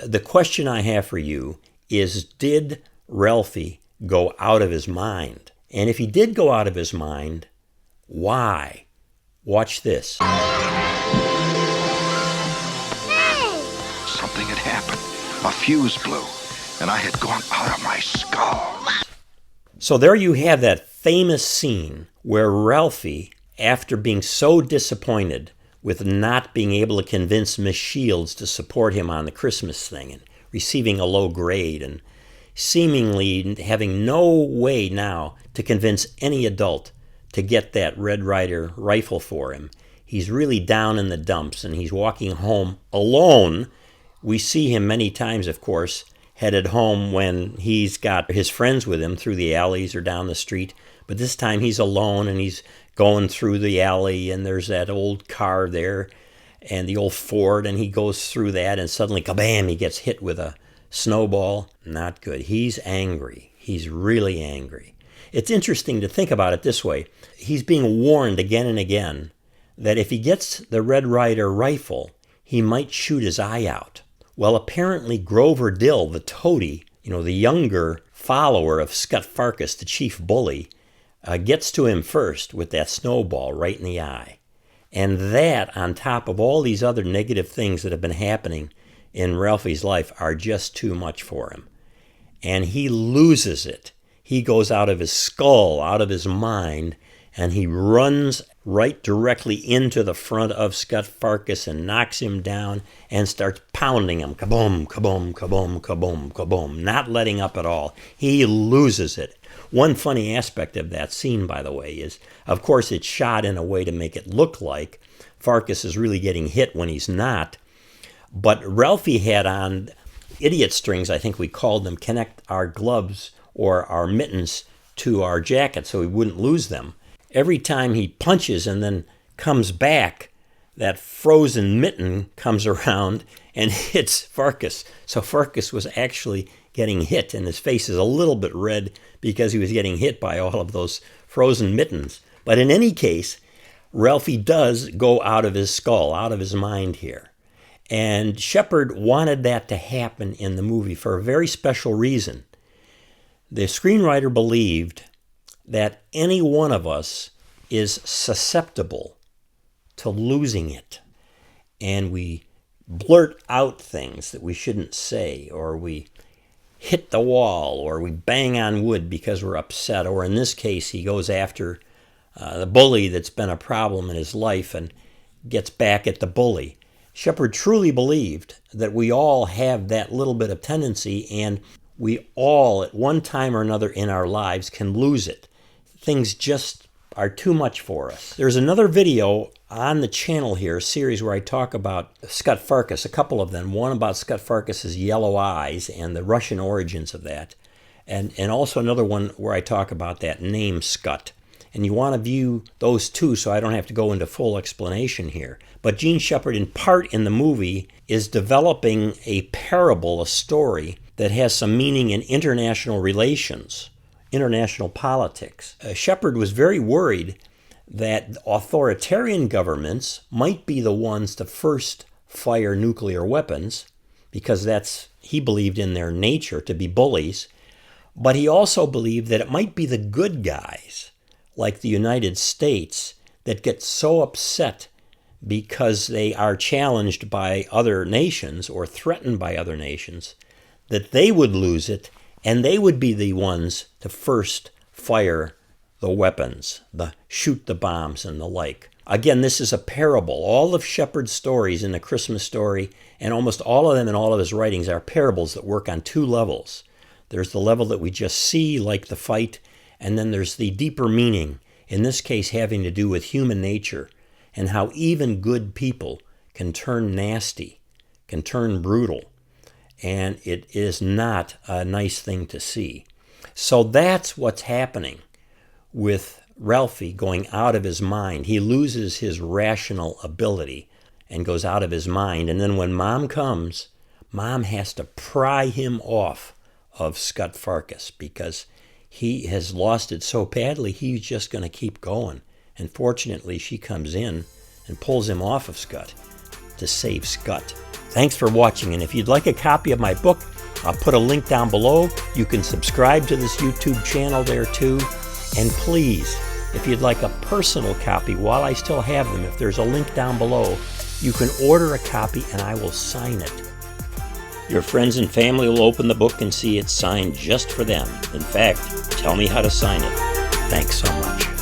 The question I have for you is, did Ralphie go out of his mind? And if he did go out of his mind, why? Watch this. Something had happened. A fuse blew, and I had gone out of my skull. So there you have that famous scene where Ralphie, after being so disappointed with not being able to convince Miss Shields to support him on the Christmas thing and receiving a low grade and seemingly having no way now to convince any adult to get that Red Ryder rifle for him. He's really down in the dumps and he's walking home alone. We see him many times, of course, headed home when he's got his friends with him through the alleys or down the street. But this time he's alone and he's going through the alley and there's that old car there and the old Ford, and he goes through that and suddenly, kabam, he gets hit with a snowball. Not good. He's angry. He's really angry. It's interesting to think about it this way. He's being warned again and again that if he gets the Red Ryder rifle, he might shoot his eye out. Well, apparently Grover Dill, the toady, the younger follower of Scut Farkus, the chief bully, gets to him first with that snowball right in the eye. And that, on top of all these other negative things that have been happening in Ralphie's life, are just too much for him. And he loses it. He goes out of his skull, out of his mind, and he runs right directly into the front of Scut Farkus and knocks him down and starts pounding him. Kaboom, kaboom, kaboom, kaboom, kaboom. Not letting up at all. He loses it. One funny aspect of that scene, by the way, is, of course, it's shot in a way to make it look like Farkus is really getting hit when he's not. But Ralphie had on idiot strings, I think we called them, connect our gloves or our mittens to our jacket so he wouldn't lose them. Every time he punches and then comes back, that frozen mitten comes around and hits Farkus. So Farkus was actually getting hit, and his face is a little bit red because he was getting hit by all of those frozen mittens. But in any case, Ralphie does go out of his skull, out of his mind here. And Shepard wanted that to happen in the movie for a very special reason. The screenwriter believed that any one of us is susceptible to losing it. And we blurt out things that we shouldn't say, or we hit the wall, or we bang on wood because we're upset, or in this case, he goes after the bully that's been a problem in his life and gets back at the bully. Shepard truly believed that we all have that little bit of tendency, and we all, at one time or another in our lives, can lose it. Things just are too much for us. There's another video on the channel here, a series where I talk about Scut Farkus, a couple of them. One about Scut Farkus's yellow eyes and the Russian origins of that. And also another one where I talk about that name Scut. And you want to view those two so I don't have to go into full explanation here. But Gene Shepard, in part in the movie, is developing a parable, a story that has some meaning in international relations, international politics. Shepard was very worried that authoritarian governments might be the ones to first fire nuclear weapons, because that's, he believed in their nature to be bullies. But he also believed that it might be the good guys, like the United States, that get so upset because they are challenged by other nations or threatened by other nations, that they would lose it and they would be the ones to first fire the weapons, the shoot the bombs and the like. Again, this is a parable. All of Shepard's stories in The Christmas Story, and almost all of them in all of his writings, are parables that work on two levels. There's the level that we just see, like the fight, and then there's the deeper meaning, in this case having to do with human nature and how even good people can turn nasty, can turn brutal, and it is not a nice thing to see. So that's what's happening with Ralphie going out of his mind. He loses his rational ability and goes out of his mind. And then when Mom comes, Mom has to pry him off of Scut Farkus because he has lost it so badly, he's just going to keep going. And fortunately, she comes in and pulls him off of Scut to save Scut. Thanks for watching, and if you'd like a copy of my book, I'll put a link down below. You can subscribe to this YouTube channel there too. And please, if you'd like a personal copy while I still have them, if there's a link down below, you can order a copy and I will sign it. Your friends and family will open the book and see it's signed just for them. In fact, tell me how to sign it. Thanks so much.